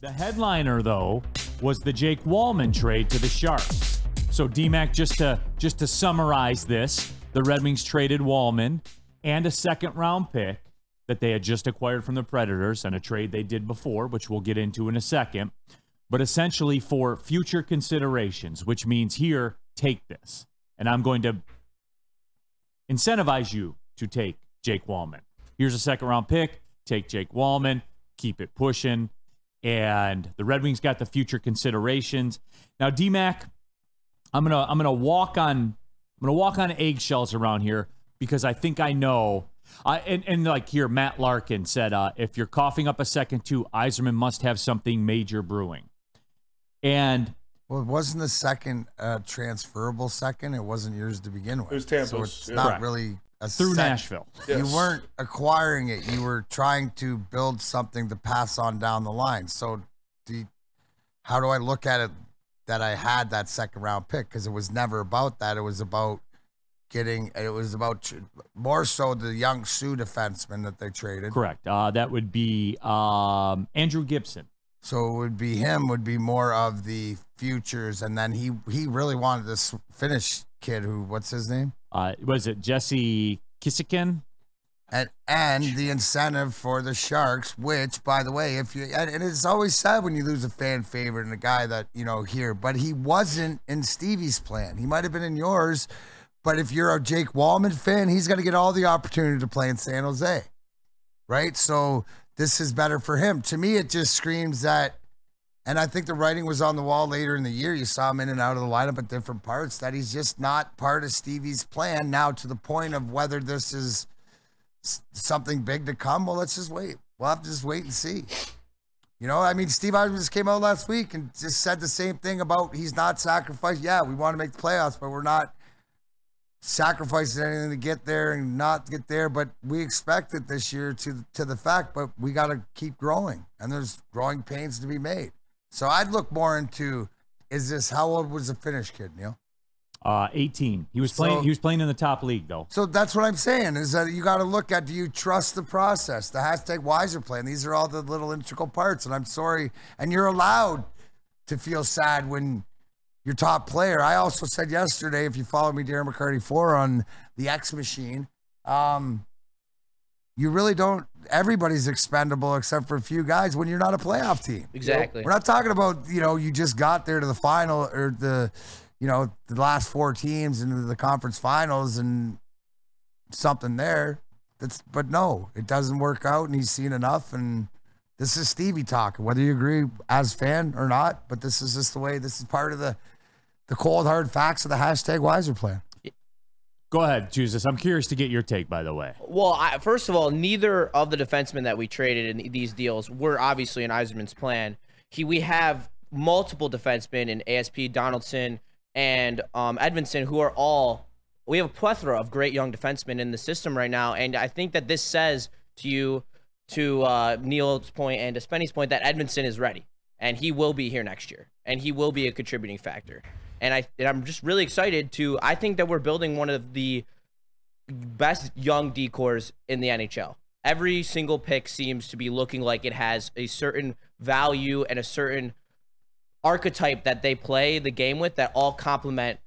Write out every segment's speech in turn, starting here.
The headliner, though, was the Jake Walman trade to the Sharks. So, D-Mac, just to summarize this, the Red Wings traded Walman and a second-round pick that they had just acquired from the Predators, and a trade they did before, which we'll get into in a second, but essentially for future considerations, which means here, take this. And I'm going to incentivize you to take Jake Walman. Here's a second-round pick. Take Jake Walman. Keep it pushing. And the Red Wings got the future considerations. Now, D-Mac, I'm gonna walk on eggshells around here because I think I know. And like here, Matt Larkin said, if you're coughing up a second too, Yzerman must have something major brewing. And well, it wasn't the second transferable second. It wasn't yours to begin with. It was Tampa's. So it's not really a through Nashville. Yes. You weren't acquiring it. You were trying to build something to pass on down the line. So how do I look at it that I had that second round pick? Because it was never about that. It was about more so the young Sioux defenseman that they traded. Correct. That would be Andrew Gibson. So it would be him, would be more of the futures. And then he really wanted this Finnish kid who, what's his name? Was it Jesse Kissikin? And the incentive for the Sharks, which, by the way, and it's always sad when you lose a fan favorite and a guy that, here, but he wasn't in Stevie's plan. He might have been in yours, but if you're a Jake Walman fan, he's going to get all the opportunity to play in San Jose, right? So this is better for him. To me, it just screams that, and I think the writing was on the wall later in the year. You saw him in and out of the lineup at different parts, that he's just not part of Stevie's plan now, to the point of whether this is something big to come. Well, let's just wait. We'll have to just wait and see. Steve Yzerman just came out last week and just said the same thing about he's not sacrificed. Yeah, we want to make the playoffs, but we're not sacrificing anything to get there and not get there. But we expect it this year to the fact, but we got to keep growing, and there's growing pains to be made. So I'd look more into, how old was the Finnish kid, Neil? 18. He was playing in the top league, though. So that's what I'm saying, is that you got to look at, do you trust the process? The #Wiser plan. These are all the little integral parts. And I'm sorry. And you're allowed to feel sad when your top player. I also said yesterday, if you follow me, Darren McCarty 4 on the X Machine, you really don't. Everybody's expendable except for a few guys when you're not a playoff team. Exactly. We're not talking about, you just got there to the final or the last 4 teams into the conference finals and something there. But no, it doesn't work out, and he's seen enough. And this is Stevie talking, whether you agree as fan or not. But this is just the way. This is part of the cold hard facts of the #Wiser plan. Go ahead, Jesus. I'm curious to get your take, by the way. Well, first of all, neither of the defensemen that we traded in these deals were obviously in Yzerman's plan. We have multiple defensemen in ASP, Donaldson, and Edmondson, who are all, we have a plethora of great young defensemen in the system right now. And I think that this says to you, to Neil's point and to Spenny's point, that Edmondson is ready, and he will be here next year, and he will be a contributing factor. And I'm just really excited I think that we're building one of the best young decors in the NHL. Every single pick seems to be looking like it has a certain value and a certain archetype that they play the game with that all complement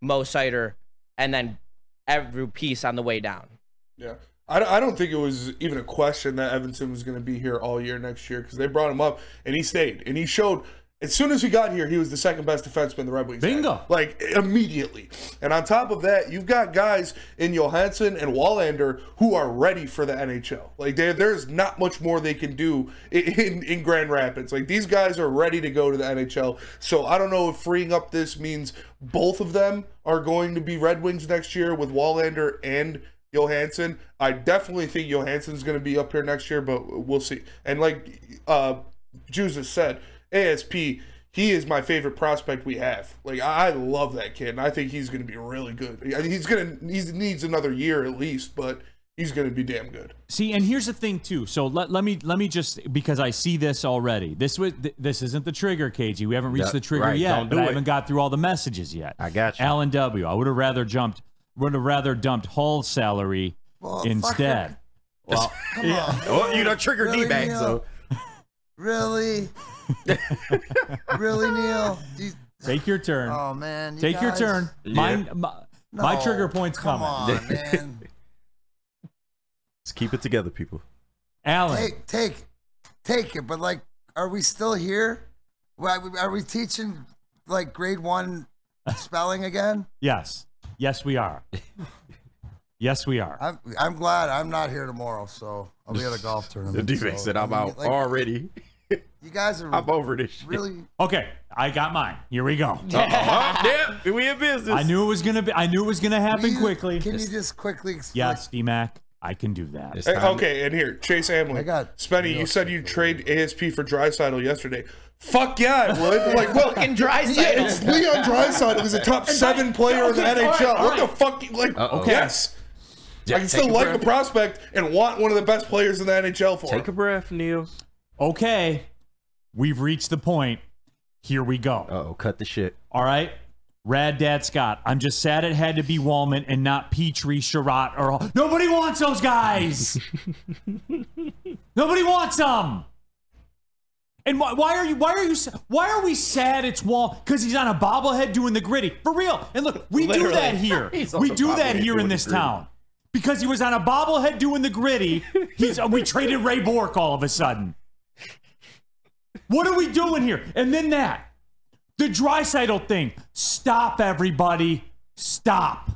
Mo Seider and then every piece on the way down. Yeah. I don't think it was even a question that Evanson was going to be here all year next year, because they brought him up and he stayed and he showed. As soon as he got here, he was the second best defenseman the Red Wings Bingo. had. Like, immediately. And on top of that, you've got guys in Johansson and Wallander who are ready for the NHL. Like, there's not much more they can do in Grand Rapids. Like, these guys are ready to go to the NHL. So I don't know if freeing up this means both of them are going to be Red Wings next year with Wallander and Johansson. I definitely think Johansson's going to be up here next year, but we'll see. And like Jesus said, ASP, he is my favorite prospect we have. Like, I love that kid, and I think he's going to be really good. He needs another year at least, but he's going to be damn good. See, and here's the thing too. So let me just, because I see this already. This isn't the trigger, KG. We haven't reached the trigger yet, but I haven't got through all the messages yet. I got you. Alan W. I would have rather dumped Hull's salary instead. Well, come on. Well, trigger D-bag, so. Really? Really, Neil? Take your turn. Oh man, you Take your guys- turn. Yeah. My No, trigger point's come coming. on, man. Let's keep it together, people. Alan, Take it. But like, are we still here? Are we teaching like grade 1 spelling again? yes, we are. Yes, we are. I'm glad I'm not here tomorrow, so I'll be at a golf The tournament. defense so, said, I'm out like, already. You guys are I'm over this shit. really. Okay, I got mine. Here we go. Yeah, we in business. I knew it was gonna happen quickly. Can you just quickly explain? Yes, D-Mac, I can do that. It's Hey, time- okay, and here, Chase Amlin. I got Spenny, real you said shit you'd for trade ASP for Draisaitl yesterday. Fuck yeah, I would. Like, well, Fucking Draisaitl. Yeah, it's Leon Draisaitl. He's a top 7 player in the okay, NHL. all right. What the fuck? Like, Okay. yes. Yeah, I can take still a like breath. the prospect and want one of the best players in the NHL for Take a him. breath, Neil. Okay, we've reached the point. Here we go. Uh-oh, cut the shit. All right. Rad Dad Scott, I'm just sad it had to be Walman and not Petrie, Sherratt, or nobody wants those guys. Nobody wants them. And why are we sad it's Wall? Because he's on a bobblehead doing the gritty. For real. And look, we Literally. do that here. He's on We the do that bobblehead here doing in the this gritty. town. Because he was on a bobblehead doing the gritty. We traded Ray Bork all of a sudden. What are we doing here? And then that. The Draisaitl thing. Stop, everybody. Stop.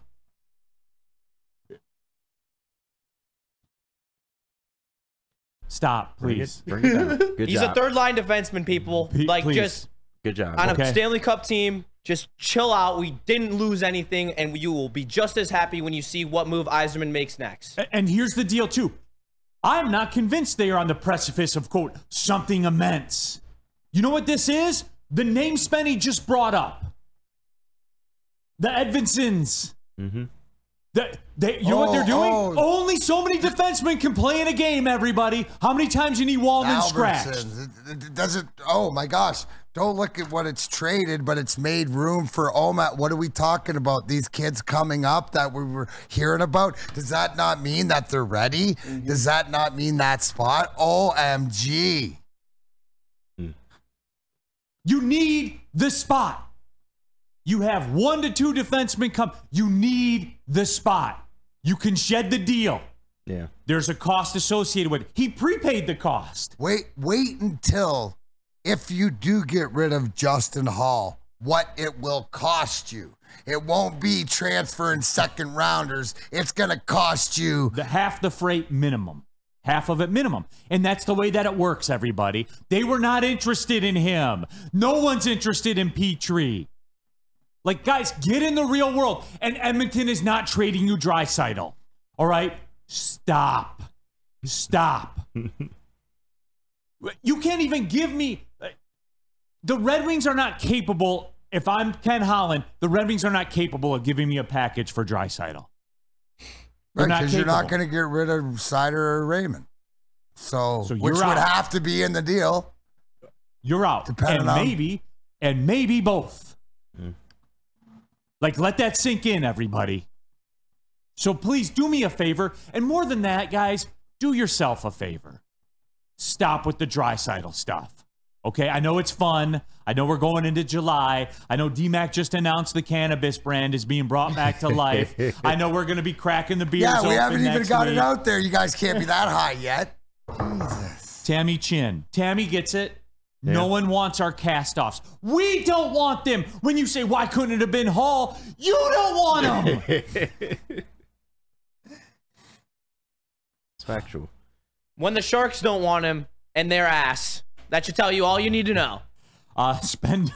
Stop, please. Bring it down. Good He's job. a third line defenseman, people. Like, please. just Good job. on Okay. a Stanley Cup team, just chill out. We didn't lose anything, and you will be just as happy when you see what move Yzerman makes next. And here's the deal, too. I'm not convinced they are on the precipice of, quote, something immense. You know what this is? The name Spenny just brought up. The Edvinsons. Mm-hmm. You know what they're doing? Oh. Only so many defensemen can play in a game, everybody. How many times you need Walman scratched? Albertsons. It doesn't. Oh my gosh! Don't look at what it's traded, but it's made room for Omat. What are we talking about? These kids coming up that we were hearing about. Does that not mean that they're ready? Does that not mean that spot? OMG! You need the spot. You have 1 to 2 defensemen come. You need the spot. You can shed the deal. Yeah. There's a cost associated with it. He prepaid the cost. Wait until if you do get rid of Justin Hall, what it will cost you. It won't be transferring second rounders. It's gonna cost you. Half the freight minimum. Half of it minimum. And that's the way that it works, everybody. They were not interested in him. No one's interested in Petrie. Like, guys, get in the real world. And Edmonton is not trading you Draisaitl. All right? Stop. Stop. You can't even give me... The Red Wings are not capable... If I'm Ken Holland, the Red Wings are not capable of giving me a package for Draisaitl. They're not Because you're not capable. gonna get rid of Sider or Raymond. So you're which would out. have to be in the deal. You're out. Depending And on- maybe both. Like, let that sink in, everybody. So please do me a favor. And more than that, guys, do yourself a favor. Stop with the Draisaitl stuff. Okay? I know it's fun. I know we're going into July. I know D-Mac just announced the cannabis brand is being brought back to life. I know we're going to be cracking the beers Yeah, we open haven't even next got week. it out there. You guys can't be that high yet. Jesus. Tammy Chin. Tammy gets it. No one wants our cast-offs. We don't want them. When you say, why couldn't it have been Hall? You don't want them. It's factual. When the Sharks don't want him and their ass, that should tell you all you need to know. Spend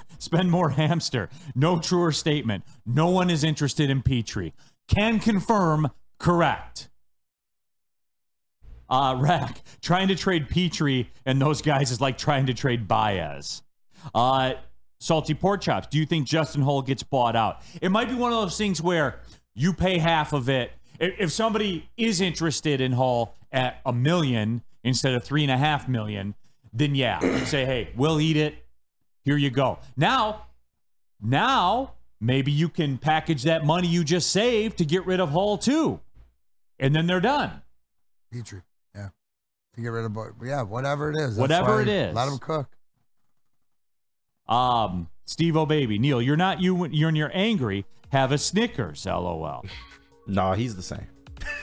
more hamster. No truer statement. No one is interested in Petrie. Can confirm, correct. Rack, trying to trade Petrie and those guys is like trying to trade Baez. Salty Pork Chops, do you think Justin Hull gets bought out? It might be one of those things where you pay half of it. If somebody is interested in Hull at $1 million instead of $3.5 million, then yeah, say, hey, we'll eat it. Here you go. Now, maybe you can package that money you just saved to get rid of Hull too. And then they're done. Petrie. Yeah. to get rid of both. Yeah, whatever it is. That's Whatever why it is. Let him cook. Steve O'Baby, Neil, you're not you when you're angry. Have a Snickers, LOL. No, he's the same.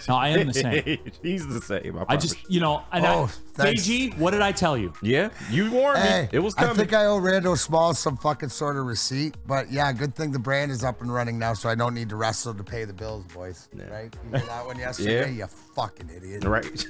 No, I am the same. He's the same. I just, and thanks. KG, what did I tell you? Yeah, you warned Hey, me. It was coming. I think I owe Randall Small some fucking sort of receipt, but yeah, good thing the brand is up and running now, so I don't need to wrestle to pay the bills, boys. Yeah. Right? You hear that one yesterday? Yeah. You fucking idiot. Right.